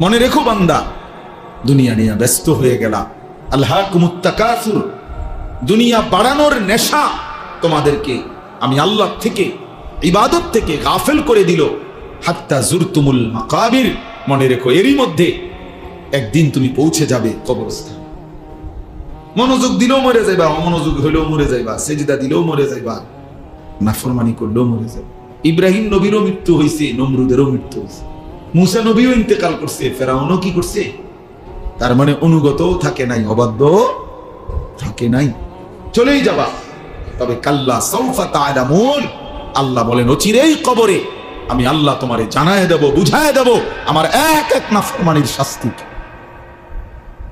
মনে রেখো বান্দা, দুনিয়া নিয়ে ব্যস্ত হয়ে গেলা। আল্লাহকুমুত তাকাসুর, দুনিয়া বাড়ানোর নেশা তোমাদেরকে আমি আল্লাহ থেকে, ইবাদত থেকে গাফেল করে দিল। হাত্তা জুরতুমুল মাকাবির, মনে রেখো এরই মধ্যে একদিন তুমি পৌঁছে যাবে কবরস্থান। মনোযোগ দিলেও মরে যাইবা, অমনোযোগ হইলেও মরে যাইবা, সেজদা দিলেও মরে যাইবা, নাফরমানি করলেও মরে যাবে। ইব্রাহিম নবীরও মৃত্যু হয়েছে, নমরুদেরও মৃত্যু হয়েছে, মুসা নবীও ইন্তেকাল করছে, ফেরাউনও কি করছে? তার মানে অনুগতও থাকে নাই, অবাধ্য থাকে নাই, চলেই যাবা। তবে কাল্লা সাউফা তা'লামুন, আল্লাহ বলেন অচিরেই কবরে আমি আল্লাহ তোমারে জানায় দেব, বুঝায় দেব আমার এক এক নাফরমানির শাস্তি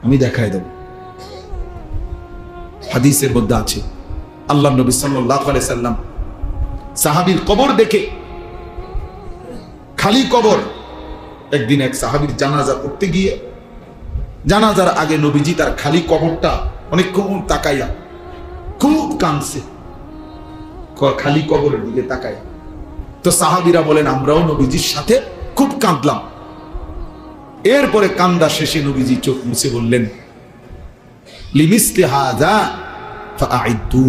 আমি দেখায় দেব। হাদিসের মধ্যে আছে আল্লাহ নবী সাল্লাল্লাহু আলাইহি সাল্লাম সাহাবীর কবর দেখে, খালি কবর, একদিন এক সাহাবীর জানাজা পড়তে গিয়ে জানাজার আগে নবীজি তার খালি কবরটা অনেকক্ষণ তাকাইয়া খুব কাঁদছে, খালি কবরের দিকে তাকাইয়া। তো সাহাবীরা বলেন আমরাও নবীজির সাথে খুব কাঁদলাম। এরপরে কান্দা শেষে নবীজি চোখ মুছে বললেন লিমিসলি হাযা ফাআইদু,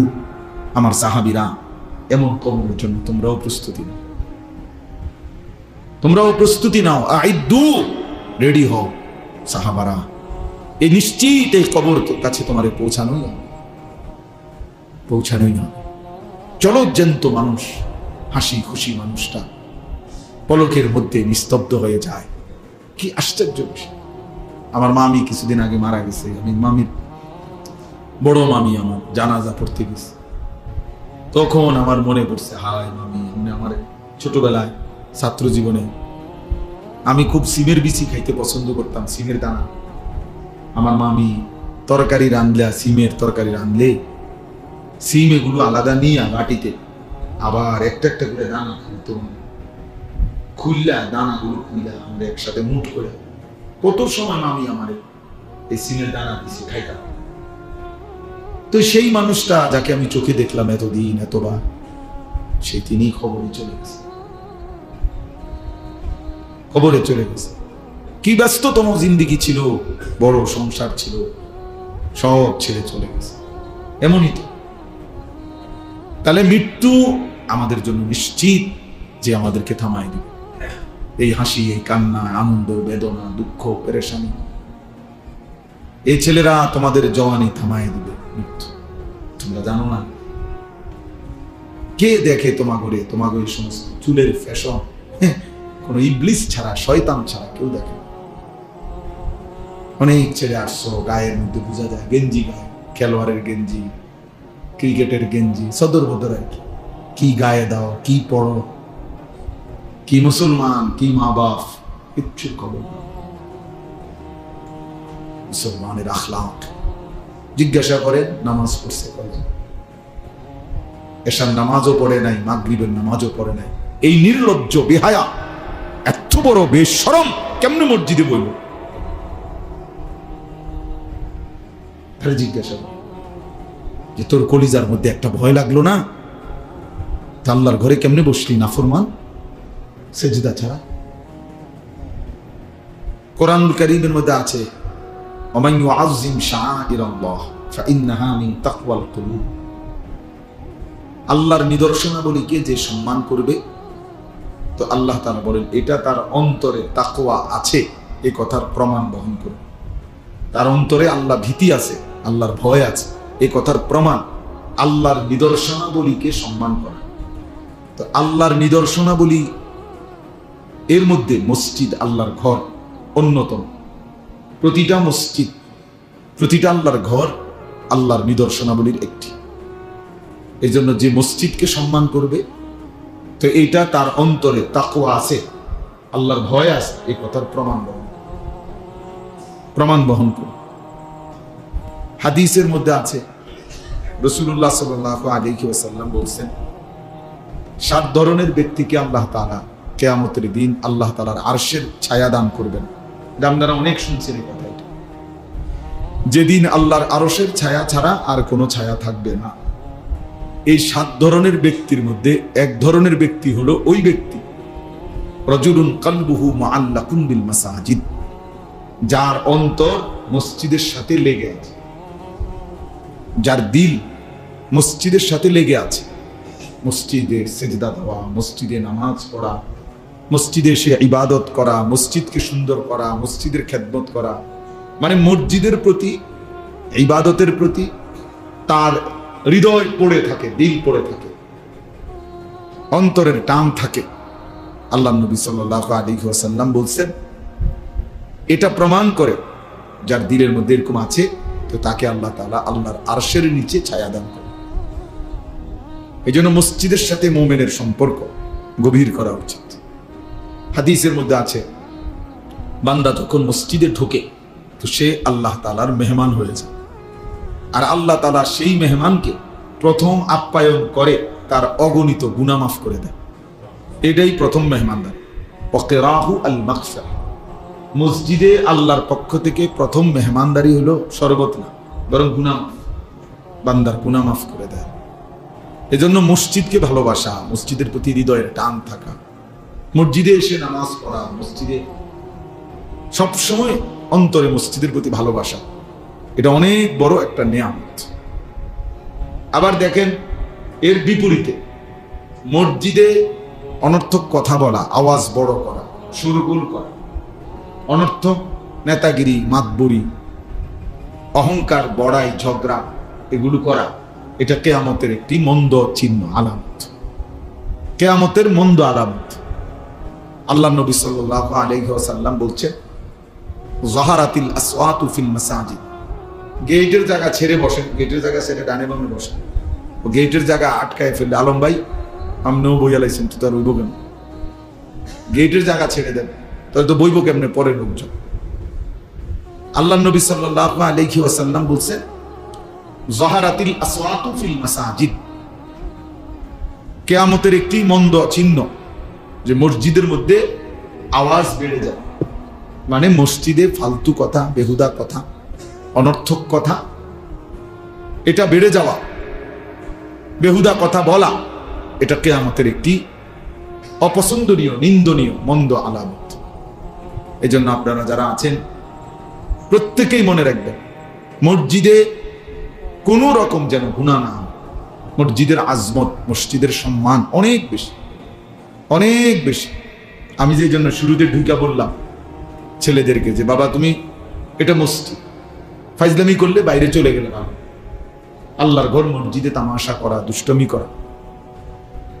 আমার সাহাবীরা এমন কবরের জন্য তোমরাও প্রস্তুতি নাও, তোমরাও প্রস্তুতি নাও, আইদু, রেডি হও সাহাবারা, এই নিশ্চিত এই কবর কাছে তোমারে পৌঁছানোই না। চলো জ্যান্ত মানুষ, হাসি খুশি মানুষটা পলকের মধ্যে নিস্তব্ধ হয়ে যায়। কি আশ্চর্য বিষয়। আমার মামি কিছুদিন আগে মারা গেছে, আমি মামির বড় মামি আমার জানাজা পড়তে গেছে, তখন আমার মনে পড়ছে হায় মামি, আমার ছোটবেলায় ছাত্র জীবনে আমি খুব সিমের বিচি খাইতে পছন্দ করতাম, সিমের দানা। আমার মামি তরকারি রাঁধলে, সিমের তরকারি রাঁধলে সিম এগুলো আলাদা নিয়ে বাটিতে আবার একটা একটা করে দানা খুলতো, খুললা দানাগুলো খুললা আমরা একসাথে মুঠ করে কত সময় মামি আমার এই সিমের দানা দিছে খাইতাম। তো সেই মানুষটা যাকে আমি চোখে দেখলাম এতদিন এতবার, সেই তিনি খবরে চলে গেছে, খবরে চলে গেছে। কি ব্যস্ততম জিন্দেগি ছিল, বড় সংসার ছিল, সব ছেড়ে চলে গেছে। এমনই তো। তাহলে মৃত্যু আমাদের জন্য নিশ্চিত যে আমাদেরকে থামায় দিবে। এই হাসি, এই কান্না, আনন্দ, বেদনা, দুঃখ, পেরেশানি, এই ছেলেরা তোমাদের জওয়ানি থামায় দিবে মৃত্যু। তোমরা জানো না কে দেখে তোমাগরে, তোমাগরে সমস্ত চুলের ফ্যাশন, কোন ইবলিস ছাড়া, শয়তান ছাড়া কেউ দেখে না। অনেক ছেলে আসছো, গায়ের মধ্যে বোঝা যায় গেঞ্জি গায়ে, খেলোয়াড়ের গেঞ্জি, ক্রিকেটের গেঞ্জি, সদর বদর আর কি গায়ে দাও, কি পড়ো, কি মুসলমান, কি মা বাপ, কিচ্ছুর খবর না। মুসলমানের আখলাক জিজ্ঞাসা করেন, নামাজ পড়ছে কয়জন? এশার নামাজও পড়ে নাই, মাগরিবের নামাজও পড়ে নাই। এই নির্লজ্জ বেহায়া, এত বড় বেশরম কেমনে মসজিদে বলবো? জিজ্ঞাসা যে তোর কলিজার মধ্যে একটা ভয় লাগলো না? আল্লাহর ঘরে কেমনে বসলি নাফরমান, সেজদা ছাড়া? কোরআনুল কারীমের মধ্যে আছে ওমান ইউআযযিম শাআইরাল্লাহ ফাইন্নাহা মিন তাকওয়াল কুলুব, আল্লাহর নিদর্শনাবলীকে যে সম্মান করবে, তো আল্লাহ তাআলা বলেন এটা তার অন্তরে তাকওয়া আছে, এই কথার প্রমাণ বহন করে। তার অন্তরে আল্লাহ ভীতি আছে, আল্লাহর ভয় আছে, এই কথার প্রমাণ আল্লাহর নিদর্শনাবলীকে সম্মান করা। তো আল্লাহর নিদর্শনাবলী এর মধ্যে মসজিদ, আল্লাহর ঘর অন্যতম। প্রতিটা মসজিদ, প্রতিটা আল্লাহর ঘর আল্লাহর নিদর্শনাবলীর একটি। এই জন্য যে মসজিদকে সম্মান করবে, তো এইটা তার অন্তরে তাকওয়া আছে, আল্লাহর ভয় আছে, এই কথার প্রমাণ বহন করে। হাদিসের মধ্যে আছে রাসূলুল্লাহ সাল্লাল্লাহু আলাইহি ওয়াসাল্লাম বলছেন 7 ধরনের ব্যক্তিকে আল্লাহ তাআলা কিয়ামতের দিন আল্লাহ তাআলার আরশের ছায়া দান করবেন। আপনারা অনেক শুনছেন এই কথা। যেদিন আল্লাহর আরশের ছায়া ছাড়া আর কোনো ছায়া থাকবে না। এই 7 ধরনের ব্যক্তির মধ্যে এক ধরনের ব্যক্তি হলো ওই ব্যক্তি রাজুলুন কলবুহু মুআল্লাকুন বিল মাসাজিদ, যার অন্তর মসজিদের সাথে লেগে আছে, যার দিল মসজিদের সাথে লেগে আছে, মসজিদে সেজদা দেওয়া, মসজিদে নামাজ পড়া, মসজিদে এসে ইবাদত করা, মসজিদকে সুন্দর করা, মসজিদের খেদমত করা, মানে মসজিদের প্রতি, ইবাদতের প্রতি তার হৃদয় পড়ে থাকে, দিল পড়ে থাকে, অন্তরের টান থাকে। আল্লাহ নবী সাল্লাল্লাহু আলাইহি ওয়াসাল্লাম বলছেন, এটা প্রমাণ করে যার দিলের মধ্যে এরকম আছে, তো তাকে আল্লাহ তাআলা আল্লাহর আরশের নিচে ছায়া দান করে। এই জন্য মসজিদের সাথে মুমিনের সম্পর্ক গভীর করা উচিত। হাদিসের মধ্যে আছে, বান্দা যখন মসজিদে ঢোকে তো সে আল্লাহ তাআলার মেহমান হয়ে যায়, আর আল্লাহ তাআলা সেই মেহমানকে প্রথম আপ্যায়ন করে তার অগণিত গুনাহ মাফ করে দেয়। এটাই প্রথম মেহমানদারি। ওয়াকিরাহু আল মাগফিরা, মসজিদে আল্লাহর পক্ষ থেকে প্রথম মেহমানদারি হলো শরবত না, বরং গুনাহ মাফ, বান্দার গুনাহ মাফ করে দেয়। এজন্য মসজিদকে ভালোবাসা, মসজিদের প্রতি হৃদয়ের টান থাকা, মসজিদে এসে নামাজ পড়া, মসজিদে সবসময় অন্তরে মসজিদের প্রতি ভালোবাসা, এটা অনেক বড় একটা নিয়ামত। আবার দেখেন, এর বিপরীতে মসজিদে অনর্থক কথা বলা, আওয়াজ বড় করা, সুরগুল করা, অনর্থক নেতাগিরি, মাতবরি, অহংকার, বড়াই, ঝগড়া, এগুলো করা, এটা কিয়ামতের একটি মন্দ চিহ্ন, আলামত, কিয়ামতের মন্দ আলামত। আল্লাহ নবী সাল্লাল্লাহু আলাইহি ওয়াসাল্লাম বলছেন, যাহারাতিল আসওয়াতু ফিল মাসাজিদ, গেটের জায়গা ছেড়ে বসেন, গেটের জায়গা ছেড়ে ডানে বামে বসেন, ও গেটের জায়গা আটকায় ফেললে, আলম ভাই আপনিও বইয়া লাইছেন, তো তার বইব কেন? গেটের জায়গা ছেড়ে দেন, তাহলে তো বইব কেমনে পরে লোকজন। আল্লাহ নবী সাল্লাল্লাহু আলাইহি ওয়াসাল্লাম বলছেন, যাহারাতিল আসওয়াতু ফিল মাসাজিদ, কিয়ামতের একটি মন্দ চিহ্ন যে মসজিদের মধ্যে আওয়াজ বেড়ে যায়, মানে মসজিদে ফালতু কথা, বেহুদা কথা, অনর্থক কথা, এটা বেড়ে যাওয়া, বেহুদা কথা বলা, এটা কিয়ামতের একটি অপছন্দনীয়, নিন্দনীয়, মন্দ আলামত। এই জন্য আপনারা যারা আছেন প্রত্যেকেই মনে রাখবেন, মসজিদে কোন রকম যেন গুনাহ না হয়। মসজিদের আজমত, মসজিদের সম্মান অনেক বেশি, অনেক বেশি। আমি যে জন্য শুরুতে ঢুকা বললাম ছেলেদেরকে যে বাবা তুমি, এটা মসজিদ, ফাইজলামি করলে বাইরে চলে গেলে ভালো, আল্লাহর ঘর মসজিদে তামাশা করা, দুষ্টমি করা,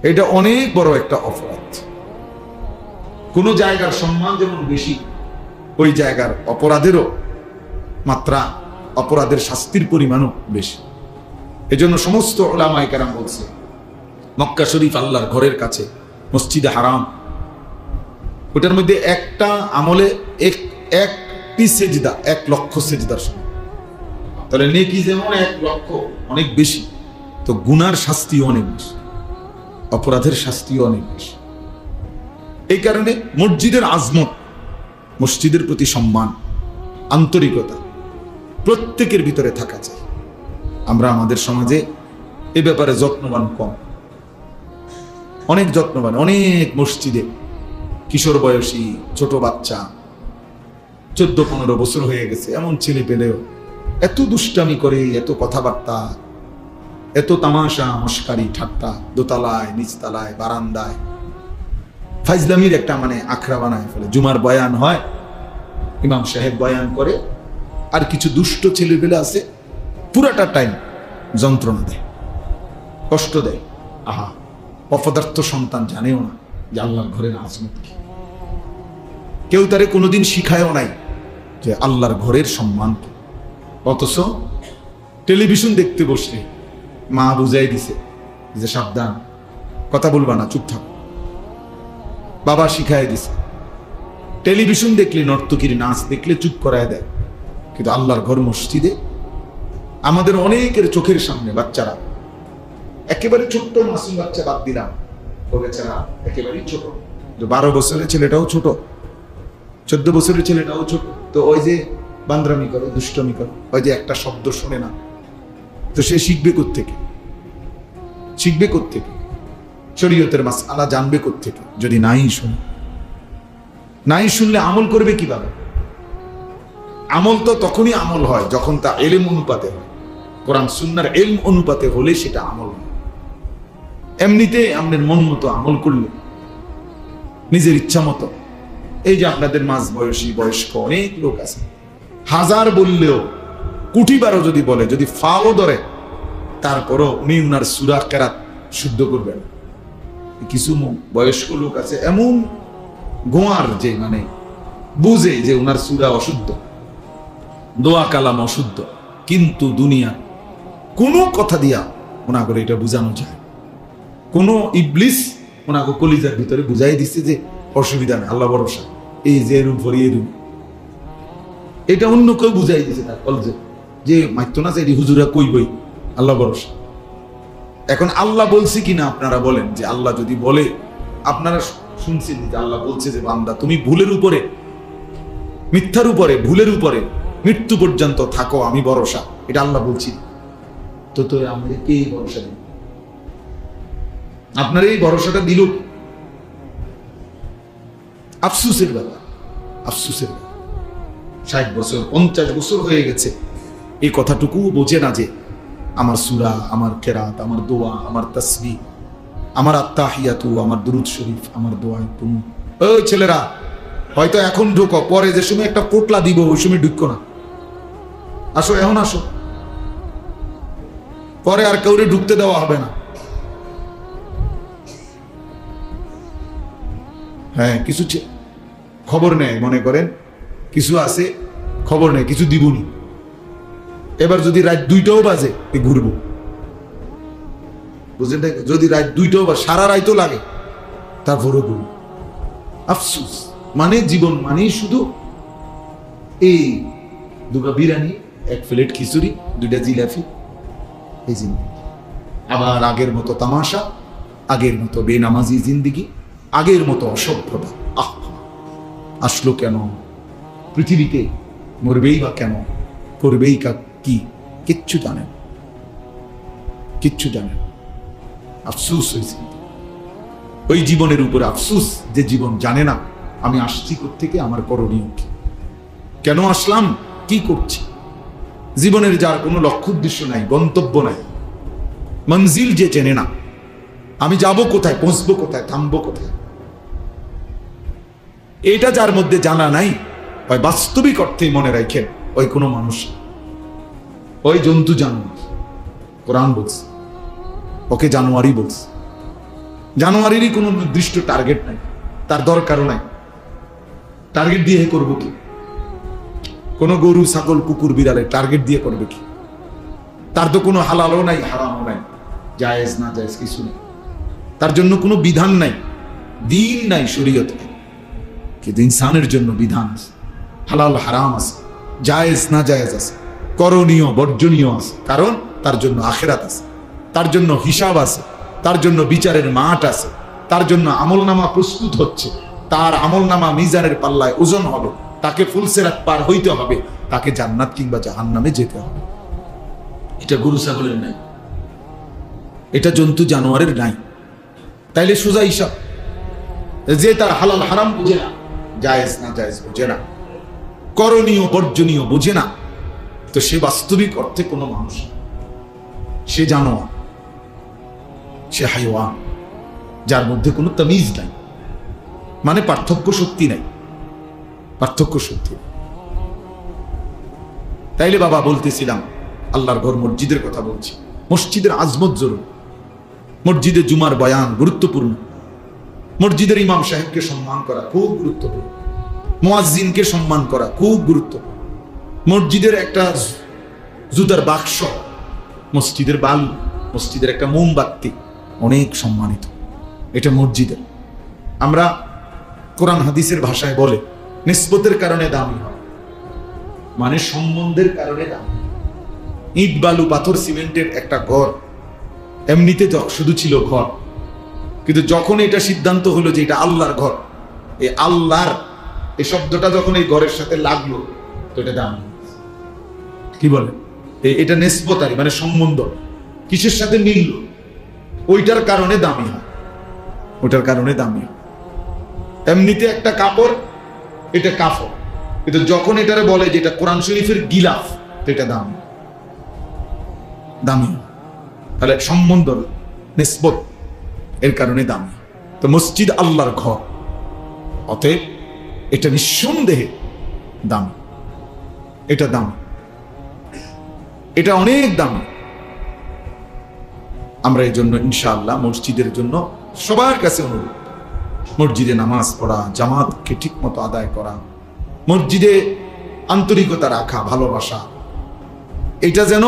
এটা অনেক বড় একটা অপরাধ। কোন জায়গার সম্মান যেমন বেশি, ওই জায়গার অপরাধেরও মাত্রা, অপরাধের শাস্তির পরিমাণও বেশি। এজন্য সমস্ত উলামায়ে কেরাম বলছে, মক্কা শরীফ আল্লাহর ঘরের কাছে, মসজিদে হারাম, ওটার মধ্যে একটা আমলে একটি সেজদা 1,00,000 সেজদার সমান। তাহলে নেকি যেমন 1,00,000 অনেক বেশি, তো গুনার শাস্তিও অনেক বেশি, অপরাধের শাস্তিও অনেক বেশি। এই কারণে মসজিদের আজমত, মসজিদের প্রতি সম্মান, আন্তরিকতা প্রত্যেকের ভিতরে থাকা চাই। আমরা আমাদের সমাজে এ ব্যাপারে যত্নবান কম, অনেক যত্নবান। অনেক মসজিদে কিশোর বয়সী ছোট বাচ্চা, 14-15 বছর হয়ে গেছে এমন ছেলে পেলেও এত দুষ্টামি করে, এত কথাবার্তা, এত তামাশা, মস্কারি, ঠাট্টা, দোতলায়, নিচতলায়, বারান্দায় ফাইজলামির একটা মানে আখড়া বানায় ফেলে। জুমার বয়ান হয়, ইমাম সাহেব বয়ান করে, আর কিছু দুষ্ট ছেলে পেলে আছে পুরাটা টাইম যন্ত্রণা দেয়, কষ্ট দেয়। আহা, অপদার্থ সন্তান জানেও না যে আল্লাহর ঘরের আজমত কি, কেউ তারে কোনোদিন শিখায়ও নাই যে আল্লাহর ঘরের সম্মান কি। অথচ টেলিভিশন দেখতে বসলে মা বুঝাই দিছে যে সাবধান, কথা বলবা না, চুপ থাকো, বাবা শিখাই দিছে। টেলিভিশন দেখলে, নর্তকীর নাচ দেখলে চুপ করায় দেয়, কিন্তু আল্লাহর ঘর মসজিদে আমাদের অনেকের চোখের সামনে বাচ্চারা, একেবারে ছোট্ট মাসুম বাচ্চা বাদ দিলাম, ও বেচারা একেবারেই ছোট, 12 বছরের ছেলেটাও ছোট, 14 বছরের ছেলেটাও ছোট, তো ওই যে বান্দরামি করে, দুষ্টমি করে, ওই যে একটা শব্দ শোনে না, তো সে শিখবে কোত্থেকে? শিখবে কোত্থেকে? শরীয়তের মাসআলা জানবে কোত্থেকে যদি নাই শুনে? নাই শুনলে আমল করবে কিভাবে? আমল তো তখনই আমল হয় যখন তা এলম অনুপাতে হয়। কোরআন সুন্নাহর ইলম অনুপাতে হলে সেটা আমল হয়। এমনিতে আপনার মন মতো আমল করলে, নিজের ইচ্ছা মতো, এই যে আপনাদের মাঝ বয়সী বয়স্ক অনেক লোক আছে, হাজার বললেও কোটিবারও যদি বলে, যদি ফাও ধরে, তারপরও উনি উনার সূরা কেরাত শুদ্ধ করবেন। কিছু বয়স্ক লোক আছে এমন গোয়ার, যে মানে বুঝে যে উনার সূরা অশুদ্ধ, দোয়া কালাম অশুদ্ধ, কিন্তু দুনিয়া কোনো কথা দিয়া ওনাকে এটা বুঝানো যায়। কোন ইবলিস ওনাকে কলিজার ভিতরে বুঝাই দিচ্ছে যে অসুবিধা নেই, আল্লাহ ভরসা, এই যে এরূপ ভরি এরূপ, এটা অন্য কেউ বুঝাই দিচ্ছে তার কলজে, যে মাইতো না যে হুজুরা কইবই আল্লাহ ভরসা। এখন আল্লাহ বলছি কিনা আপনারা বলেন, যে আল্লাহ যদি বলে, আপনারা শুনছেন যে আল্লাহ বলছে যে বান্দা তুমি ভুলের উপরে, মিথ্যার উপরে, ভুলের উপরে মৃত্যু পর্যন্ত থাকো, আমি ভরসা, এটা আল্লাহ বলছি। তো তো আমাদের কে ভরসা দিল? আপনার এই ভরসাটা দিল আফসুসের ব্যাপার, আফসুসের ব্যাপার। 60 বছর 50 বছর হয়ে গেছে, এই কথাটুকু বোঝে না যে আমার সূরা, আমার কেরাত, আমার দোয়া, আমার তাসবিহ, আমার আত্তাহিয়াতু, আমার দুরূদ শরীফ, আমার দোয়া। ওই ছেলেরা হয়তো এখন ঢুকো, পরে যে সময় একটা পোটলা দিব ওই সময় ঢুকো না, আসো এখন আসো, পরে আর কাউরে ঢুকতে দেওয়া হবে না। হ্যাঁ, কিছু খবর নেয়, মনে করেন কিছু আছে খবর নেয়, কিছু দিবনি। এবার যদি রাত 2টাও বাজে ঘুরবো, বুঝলেন? যদি রাত 2টাও বা সারা রাতও লাগে, তারপরও ঘুরবো। আফসুস, মানে জীবন মানে শুধু এই 2টা বিরিয়ানি, 1 প্লেট খিচুড়ি, 2টা জিলাপি, এই জিন্দিগি। আবার আগের মতো তামাশা, আগের মতো বেনামাজি জিন্দিগি, আগের মতো অসভ্যতা। আসলো কেন পৃথিবীতে? মরবেই বা কেন? করবেই কি? কিচ্ছু জানেন, কিচ্ছু জানেন। আফসুস হয়েছে ওই জীবনের উপরে, আফসুস যে জীবন জানে না আমি আসছি কোত্থেকে, আমার করণীয় কি, কেন আসলাম, কি করছি। জীবনের যার কোনো লক্ষ্য উদ্দেশ্য নাই, গন্তব্য নাই, মঞ্জিল যে চেনে না, আমি যাব কোথায়, পৌঁছবো কোথায়, থামবো কোথায়, এটা যার মধ্যে জানা নাই, ওই বাস্তবিক অর্থেই মনে রাখেন ওই কোনো মানুষ, ওই জন্তু জানোয়ার। কোরআন বলছে ওকে জানোয়ারই বলছে। জানোয়ারেরই কোনো নির্দিষ্ট টার্গেট নাই, তার দরকারও নাই। টার্গেট দিয়ে করবো কি? কোনো গরু, ছাগল, কুকুর, বিড়ালে টার্গেট দিয়ে করবে কি? তার তো কোনো হালালও নাই, হারামও নাই, জায়েজ না জায়েজ কিছু নেই, তার জন্য কোনো বিধান নাই, দিন নাই, শরীয়ত নাই। কিন্তু ইনসানের জন্য বিধান আছে, হালাল হারাম আছে, জায়েজ না জায়েজ আছে, করণীয় বর্জনীয় আছে। কারণ তার জন্য আখিরাত আছে, তার জন্য হিসাব আছে, তার জন্য বিচারের মাঠ আছে, তার জন্য আমলনামা প্রস্তুত হচ্ছে, তার আমলনামা মিজানের পাল্লায় ওজন হবে, তাকে ফুলসিরাত পার হইতে হবে, তাকে জান্নাত কিংবা জাহান্নামে যেতে হবে। এটা গরু ছাগলের নাই, এটা জন্তু জানোয়ারের নাই। তাইলে সোজা হিসাব, যে তার হালাল হারাম বুঝে না, জায়েজ না জায়েজ বুঝে না, করণীয় বর্জনীয় বুঝে না, তো সে বাস্তবিক অর্থে কোনো মানুষ, সে জানোয়ার, সে হাইওয়ান, যার মধ্যে কোনো তামিজ নাই, মানে পার্থক্য শক্তি নাই, পার্থক্য শক্তি। তাইলে বাবা বলতেছিলাম আল্লাহর ঘর মসজিদের কথা বলছি। মসজিদের আজমত জরুরি, মসজিদে জুমার বয়ান গুরুত্বপূর্ণ, মসজিদের ইমাম সাহেবকে সম্মান করা খুব গুরুত্বপূর্ণ, মুয়াজ্জিনকে সম্মান করা খুব গুরুত্বপূর্ণ, মসজিদের একটা জুতার বাক্স, মসজিদের বালু, মসজিদের একটা মোমবাতি অনেক সম্মানিত, এটা মসজিদের। আমরা কোরআন হাদিসের ভাষায় বলে নিসবতের কারণে দামি হয়, মানে সম্বন্ধের কারণে দামি। ইট বালু পাথর সিমেন্টের একটা ঘর এমনিতে শুধু ছিল ঘর, কিন্তু যখন এটা সিদ্ধান্ত হলো যে এটা আল্লাহর ঘর, এই আল্লাহর এই শব্দটা যখন এই ঘরের সাথে লাগলো, তো এটা দামি। কি বলে? এটা নিসবতারি, মানে সম্বন্ধ, কিসের সাথে মিলল, ওইটার কারণে দামি হয়, ওইটার কারণে দামি হয়। এমনিতে একটা কাপড়, এটা কাপড়, কিন্তু যখন এটারে বলে যে এটা কোরআন শরীফের গিলাফ, তো এটা দামি, তাহলে সম্বন্ধ নিসবত এর কারণে দামি। তো মসজিদ আল্লাহর ঘর, অতএব এটা নিঃসন্দেহে দামি, এটা দামি, এটা অনেক দামি। আমরা এই জন্য ইনশাআল্লাহ মসজিদের জন্য সবার কাছে অনুরোধ, মসজিদে নামাজ পড়া, জামাতকে ঠিক মতো আদায় করা, মসজিদে আন্তরিকতা রাখা, ভালোবাসা, এটা যেন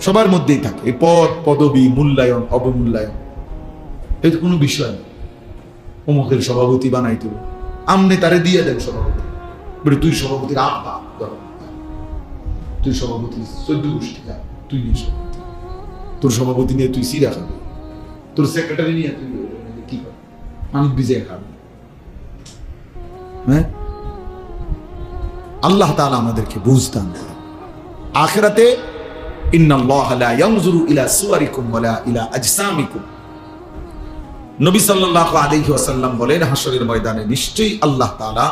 সবার মধ্যেই থাকে। এই পদ পদবী, মূল্যায়ন অবমূল্যায়ন এটা কোনো বিষয় না। অমুকের সভাপতি বানাই দেব, আমনে তারে দিয়ে দেন সভাপতি, বলে তুই সভাপতির আব্বা, তুই সভাপতি 14 গোষ্ঠী যা, তুই নিয়ে সভাপতি, তোর সভাপতি নিয়ে তুই সিরা খাবি, তোর সেক্রেটারি নিয়ে তুই কি করবি, আমি বিজয় খাবি। হ্যাঁ, আল্লাহ তাআলা আমাদেরকে বুঝ দান করেন। আখিরাতে ইন্নাল্লাহা লা ইয়ানজুরু ইলা সুওয়ারিকুম ওয়ালা ইলা আজসামিকুম, নবী সাল্লাল্লাহু আলাইহি ওয়াসাল্লাম বলেন হাশরের ময়দানে নিশ্চয়ই আল্লাহ তাআলা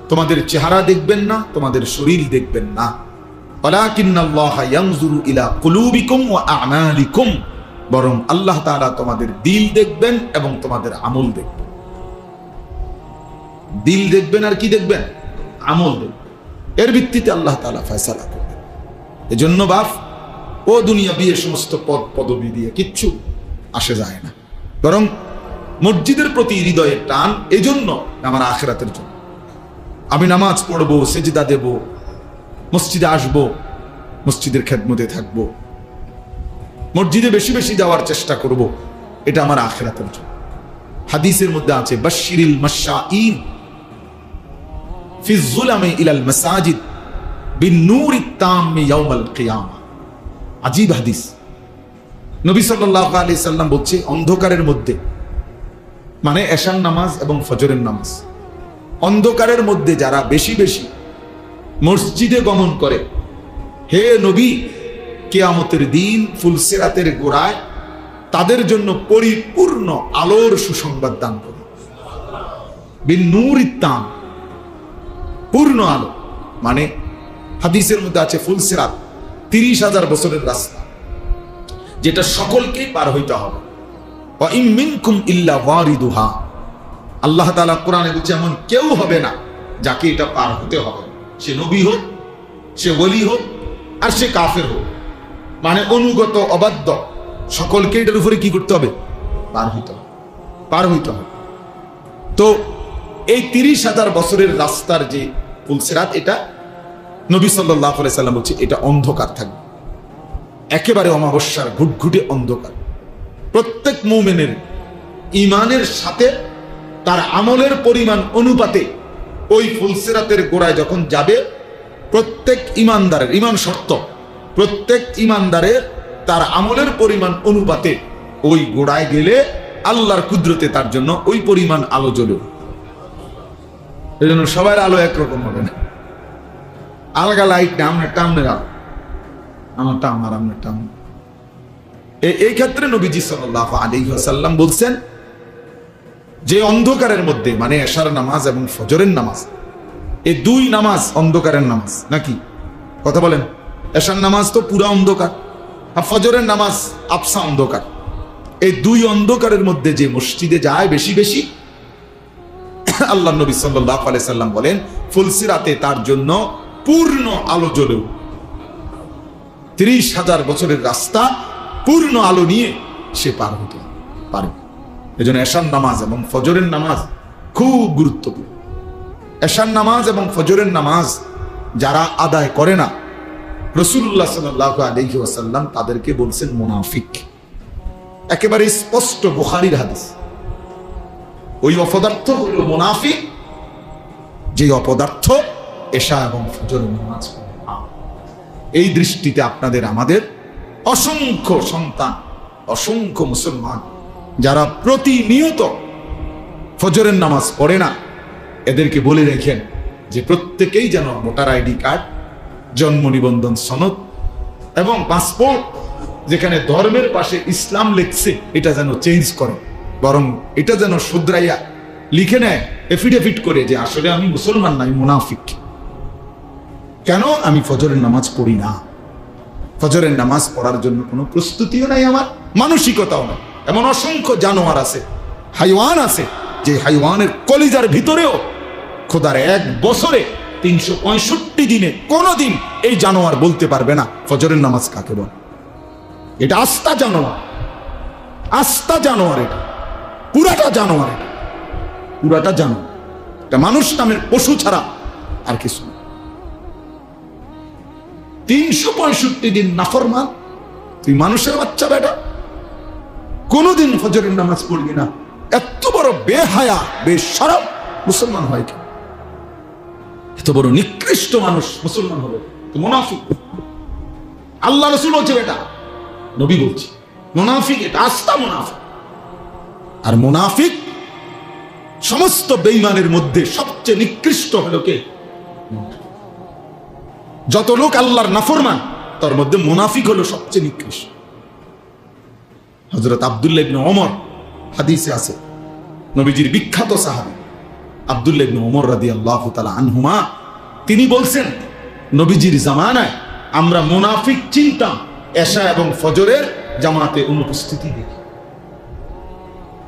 তোমাদের চেহারা দেখবেন না, তোমাদের শরীর দেখবেন না, ওয়ালাকিন্নাল্লাহা ইয়ানজুরু ইলা কুলুবিকুম ওয়া আমালিকুম, বরং আল্লাহ তাআলা তোমাদের দিল দেখবেন এবং তোমাদের আমল দেখবেন। দিল দেখবেন আর কি দেখবেন? আমল দেখবেন। এর ভিত্তিতে আল্লাহ তাআলা ফয়সালা করবেন। এজন্য বাপ ও দুনিয়া বিয়ে সমস্ত পদ পদবি দিয়ে কিচ্ছু আসে যায় না, বরং মসজিদের প্রতি হৃদয়ের টান। এজন্য আমার আখিরাতের জন্য আমি নামাজ পড়বো, সেজদা দেব, মসজিদে আসবো, মসজিদের খেদমতে থাকবো, মসজিদে বেশি বেশি যাওয়ার চেষ্টা করব, এটা আমার আখিরাতের জন্য। হাদিসের মধ্যে আছে বাশশিরিল মাশাঈন ফি যুলামি ইলাল মাসাজিদ বিন-নূরিত তাম্মি ইয়াউমাল কিয়ামা। আজীব হাদিস। নবী সাল্লাল্লাহু আলাইহি সাল্লাম বলছে অন্ধকারের মধ্যে, মানে এশার নামাজ এবং ফজরের নামাজ, অন্ধকারের মধ্যে যারা বেশি বেশি মসজিদে গমন করে, হে নবী কিয়ামতের দিন ফুলসিরাতের গোড়ায় তাদের জন্য পরিপূর্ণ আলোর সুসংবাদ দান করুন। বিন-নূরিত তাম, পূর্ণ আলো, মানে হাদিসের মধ্যে আছে ফুলসিরাত 30,000 বছরের রাস্তা, যেটা সকলকেই পার হইতে হবে। ওয়া ইম মিনকুম ইল্লা ওয়ারিদুহা, আল্লাহ তাআলা কোরআনে বলছে এমন কেউ হবে না যাকে এটা পার হতে হবে, সে নবী হোক, সে ওলি হোক, আর সে কাফের হোক, মানে অনুগত অবাধ্য, সকলকে এটার উপরে কি করতে হবে? পার হইতে হবে, পার হইতে হবে। তো এই 30,000 বছরের রাস্তার যে ফুলসিরাত, এটা নবী সাল্লাল্লাহু আলাইহি সাল্লাম বলছে এটা অন্ধকার থাকবে, একেবারে অমাবস্যার ঘুটঘুটে অন্ধকার। প্রত্যেক মুমিনের ঈমানের সাথে তার আমলের পরিমাণ অনুপাতে ওই ফুলসিরাতের গোড়ায় যখন যাবে, প্রত্যেক ঈমানদারের, ঈমান শর্ত, প্রত্যেক ঈমানদারের তার আমলের পরিমাণ অনুপাতে ওই গোড়ায় গেলে আল্লাহর কুদরতে তার জন্য ওই পরিমাণ আলো জ্বলে। এই জন্য সবার আলো একরকম হবে না, আলগা লাইট না, আমারটা আমনের আলো, আমারটা আমার, আপনারটা আমার। এই ক্ষেত্রে নবীজি সাল্লাল্লাহু আলাইহি ওয়াসাল্লাম বলছেন যে অন্ধকারের মধ্যে, মানে এশার নামাজ এবং ফজরের নামাজ, এই দুই নামাজ অন্ধকারের নামাজ নাকি? কথা বলেন। এশার নামাজ তো পুরা অন্ধকার, আর ফজরের নামাজ আবসা অন্ধকার। এই দুই অন্ধকারের মধ্যে যে মসজিদে যায় বেশি বেশি, আল্লাহ নবী সাল্লাল্লাহু আলাইহি সাল্লাম বলেন ফুলসিরাতে তার জন্য পূর্ণ আলো জ্বলে। 30,000 বছরের রাস্তা পূর্ণ আলো নিয়ে সে পার হতে পারে। এজন্য এশার নামাজ এবং ফজরের নামাজ খুব গুরুত্বপূর্ণ। এশার নামাজ এবং ফজরের নামাজ যারা আদায় করে না, রাসূলুল্লাহ সাল্লাল্লাহু আলাইহি ওয়াসাল্লাম তাদেরকে বলছেন মুনাফিক। একেবারে স্পষ্ট বুখারীর হাদিস। ওই অপদার্থ হলো মুনাফিক, যে অপদার্থ এশা এবং ফজরের নামাজ পড়ে না। এই দৃষ্টিতে আপনাদের আমাদের অসংখ্য সন্তান, অসংখ্য মুসলমান যারা প্রতিনিয়ত ফজরের নামাজ পড়ে না, এদেরকে বলে রেখেন যে প্রত্যেকেই যেন ভোটার আইডি কার্ড, জন্ম নিবন্ধন সনদ এবং পাসপোর্ট যেখানে ধর্মের পাশে ইসলাম লিখছে এটা যেন চেঞ্জ করে, বরং এটা যেন শুধরাইয়া লিখে নেয় এফিডেভিট করে যে আসলে আমি মুসলমান না, আমি মুনাফিক। কেন? আমি ফজরের নামাজ পড়ি না। ফজরের নামাজ পড়ার জন্য কোনো প্রস্তুতিও নাই, আমার মানসিকতাও নাই। এমন অসংখ্য জানোয়ার আছে, হাইওয়ান আছে, যে হাইওয়ানের কলিজার ভিতরেও খোদার এক বছরে 365 দিনে কোনোদিন এই জানোয়ার বলতে পারবে না ফজরের নামাজ কাকে বলে। এটা আস্তা জানোয়ার, আস্তা জানোয়ার, এটা পুরাটা জানোয়ার, এটা পুরাটা জানোয়ার। এটা মানুষ নামের পশু ছাড়া আর কিছু না। 365 দিন নাফরমান, তুই মানুষের বাচ্চা বেটা, কোনদিন ফজরের নামাজ পড়বি না। এত বড় বেহায়া বেশরম মুসলমান হয় কি? এত বড় নিকৃষ্ট মানুষ মুসলমান হবে তো মুনাফিক। আল্লাহ রাসূল বলছে, বেটা নবী বলছে মুনাফিক, এটা আস্তা মুনাফিক। আর মুনাফিক সমস্ত বেঈমানের মধ্যে সবচেয়ে নিকৃষ্ট হলো কে? যত লোক আল্লাহর নাফরমান তার মধ্যে মুনাফিক হলো সবচেয়ে নিকৃষ্ট। হযরত আব্দুল্লাহ ইবনে ওমর, হাদিসে আছে, নবীজির বিখ্যাত সাহাবী আব্দুল্লাহ ইবনে ওমর রাদিয়াল্লাহু তাআলা আনহুমা, তিনি বলছেন, নবীজির জামানায় আমরা মুনাফিক চিনতাম এশা এবং ফজরের জামাতে অনুপস্থিতি দেখি।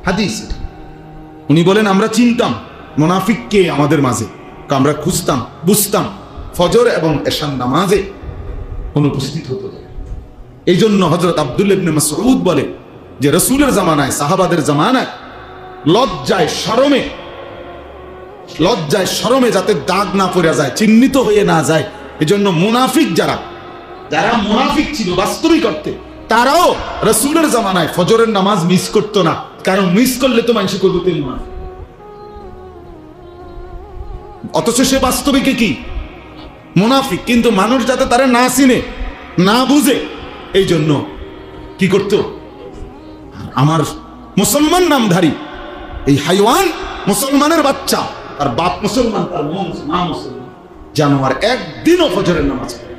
হাদিস এটা। উনি বলেন, আমরা চিনতাম মুনাফিক কে আমাদের মাঝে, আমরা খুঁজতাম, বুঝতাম ফজর এবং এশার নামাজে অনুপস্থিত হতো। এই জন্য হযরত আব্দুল্লাহ ইবনে মাসউদ বলে যে রাসূলের জামানায়, সাহাবাদের জামানায় লজ্জায় শরমে যাতে দাগ না পড়ে যায়, চিহ্নিত হয়ে না যায়, এজন্য মুনাফিক যারা মুনাফিক ছিল বাস্তবিক অর্থে, তারাও রাসূলের জামানায় ফজরের নামাজ মিস করতো না। কারণ মিস করলে তো মানুষ করবে তুই মুনাফিক, অথচ সে বাস্তবিকে কি? মুনাফিক। কিন্তু মানুষ যাতে তারা না চিনে, না বুঝে, এই জন্য কি করতো? আমার মুসলমান নামধারী এই হাইওয়ান, মুসলমানের বাচ্চা, আর বাপ মুসলমান, তার মা মুসলমান, জানোয়ার একদিনও ফজরের নামাজ পড়ে।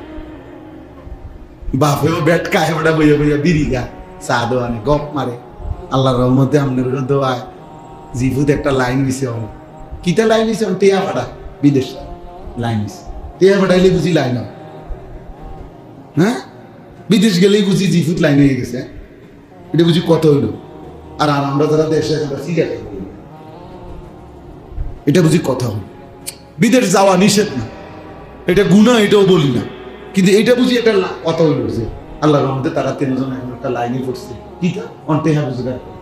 বাপেও ব্যাট খায়, ওটা বইয়া বইয়া বিড়ি গায়, চা দোয়ানে গপ মারে। আল্লাহর রহমতে আপনার দোয়ায় জিফুত একটা লাইন দিছে, কিতা লাইন দিছে? টিয়া ফাটা বিদেশ লাইন দিছে। টিয়া ফাটাইলে বুঝি লাইন হয়? হ্যাঁ, বিদেশ গেলেই বুঝি জিফুত লাইন হয়ে গেছে। এটা বুঝি কত হইল? আর আমরা যারা দেশে এটা বুঝি কথা হল। বিদেশ যাওয়া নিষেধ না, এটা গুনাহ, এটাও বলি না, কিন্তু এটা বুঝি একটা কথা হইল যে আল্লাহর রহমতে তারা 3 জন এখন একটা লাইনে পড়ছে। কি টেহা রোজগার করে,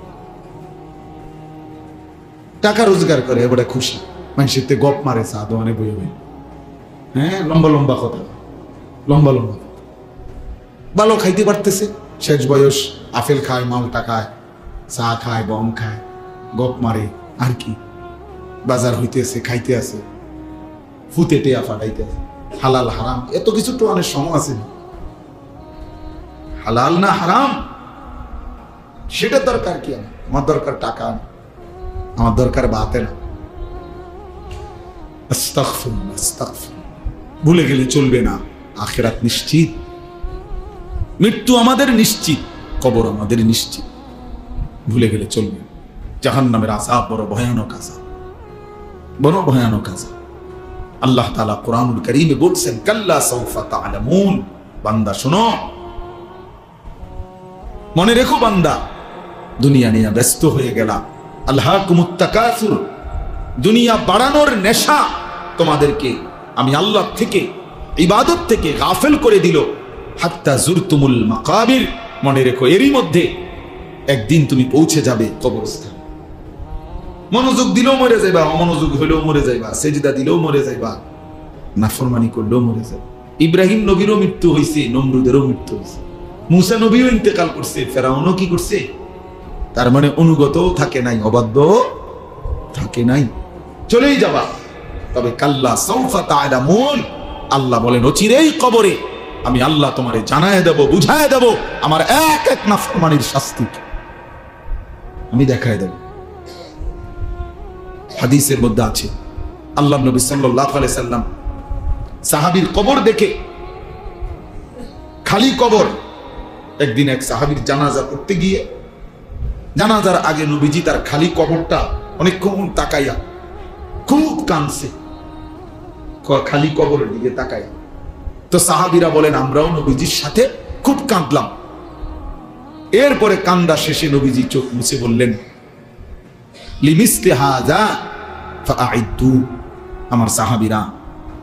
টাকা রোজগার করে, এবারে খুশি, মানুষের গপ মারে, চা দোয়ানে বইয়ে বই। হ্যাঁ, লম্বা লম্বা কথা, লম্বা লম্বা কথা। ভালো খাইতে পারতেছে, শেষ বয়স, আপেল খায়, মালটা খায়, চা খায়, বম খায়, গপ মারে, আর কি বাজার হইতেছে, খাইতে আছে, ফুতে টেয়া ফাটাইতে আছে। হালাল হারাম এত কিছু তো অনেক সময় আছে, হালাল না হারাম সেটা দরকার কি? আমার দরকার টাকা, আমার দরকার বাতে না। আস্তাগফিরুল্লাহ, আস্তাগফিরুল্লাহ। ভুলে গেলে চলবে না, আখিরাত নিশ্চিত, মৃত্যু আমাদের নিশ্চিত, কবর আমাদের নিশ্চিত, ভুলে গেলে চলবে। জাহান্নামের আযাব বড় ভয়ানক আযাব, বড় ভয়ানক আযাব। আল্লাহ তাআলা কোরআনুল কারীমে বলছেন, কাল্লা সাউফা তা'লামুন, বান্দা শোনো, মনে রেখো বান্দা, দুনিয়া নিয়ে ব্যস্ত হয়ে গেলা, আলহাকুমুত তাকাসুর, দুনিয়া বাড়ানোর নেশা তোমাদেরকে আমি আল্লাহ থেকে, ইবাদত থেকে গাফেল করে দিল। হাত্তা জুরতুমুল মাকাবির, মনে রেখো এরই মধ্যে একদিন তুমি পৌঁছে যাবে কবরস্থান। মনোযোগ দিলেও মরে যাইবা, অমনোযোগ হলেও মরে যাইবা, সেজদা দিলেও মরে যাইবা, নাফরমানি করলেও মরে যাবে। ইব্রাহিম নবীরও মৃত্যু হয়েছে, নমরুদেরও মৃত্যু হয়েছে, মুসা নবীও ইন্তেকাল করছে, ফেরাউনও কি করছে? তার মানে অনুগতও থাকে নাই, অবাধ্য থাকে নাই, চলেই যাবা। তবে কাল্লা সাউফা তা'লামুন, আল্লাহ বলেন অচিরেই কবরে আমি আল্লাহ তোমারে জানায় দেব, বুঝায় দেব আমার এক এক নাফরমানির শাস্তি আমি দেখায় দেব। হাদিসের মধ্যে আছে, আল্লাহ নবী সাল্লাল্লাহু আলাইহি সাল্লাম সাহাবীর কবর দেখে, খালি কবর, একদিন এক সাহাবীর জানাজা করতে গিয়ে, জানাজার আগে নবীজি তার খালি কবরটা অনেকক্ষণ তাকাইয়া খুব কাঁদছে, খালি কবরের দিকে তাকাইয়া। তো সাহাবীরা বলেন আমরাও নবীজির সাথে খুব কাঁদলাম। এরপরে কান্দা শেষে নবীজি চোখ মুছে বললেন, লিমিসলি হাযা ফাআইদু, আমার সাহাবীরা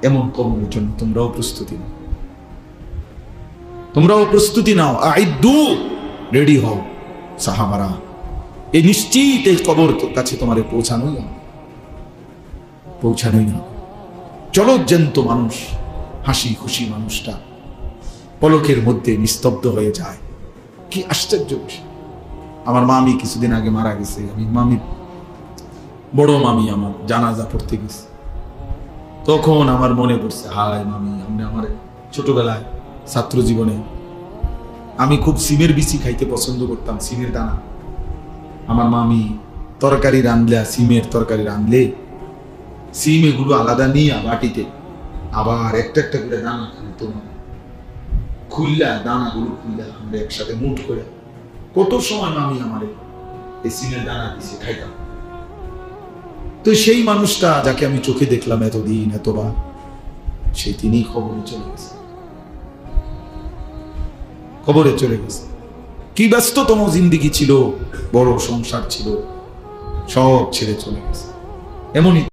এমন কবরের জন্য তোমরাও প্রস্তুতি নাও, তোমরাও প্রস্তুতি নাও। আইদু, রেডি হও সাহাবারা, এই নিশ্চিত এই কবর কাছে তোমারে পৌঁছানোই না। চলো জ্যান্ত মানুষ, হাসি খুশি মানুষটা পলকের মধ্যে নিস্তব্ধ হয়ে যায়। কি আশ্চর্য বিষয়। আমার মামি কিছুদিন আগে মারা গেছে। আমি বড় মামি আমার জানাজা পড়তে গেছে। তখন আমার মনে পড়ছে, হায় মামি, আপনি আমার ছোটবেলায় ছাত্র জীবনে আমি খুব সিমের বিচি খাইতে পছন্দ করতাম, সিমের দানা। আমার মামি তরকারি রাঁধলে, সিমের তরকারি রাঁধলে সিম এগুলো আলাদা নিয়ে বাটিতে আবার একটা একটা করে দানা তোমার খুললা, দানাগুলো খুললা আমরা একসাথে মুঠ করে কত সময় মামি আমার এই সিমের দানা দিছে খাইতাম। তো সেই মানুষটা যাকে আমি চোখে দেখলাম এতদিন এতবার, সেই তিনি কবরে চলে গেছে। কি ব্যস্ততম জিন্দেগি ছিল, বড় সংসার ছিল, সব ছেড়ে চলে গেছে। এমনই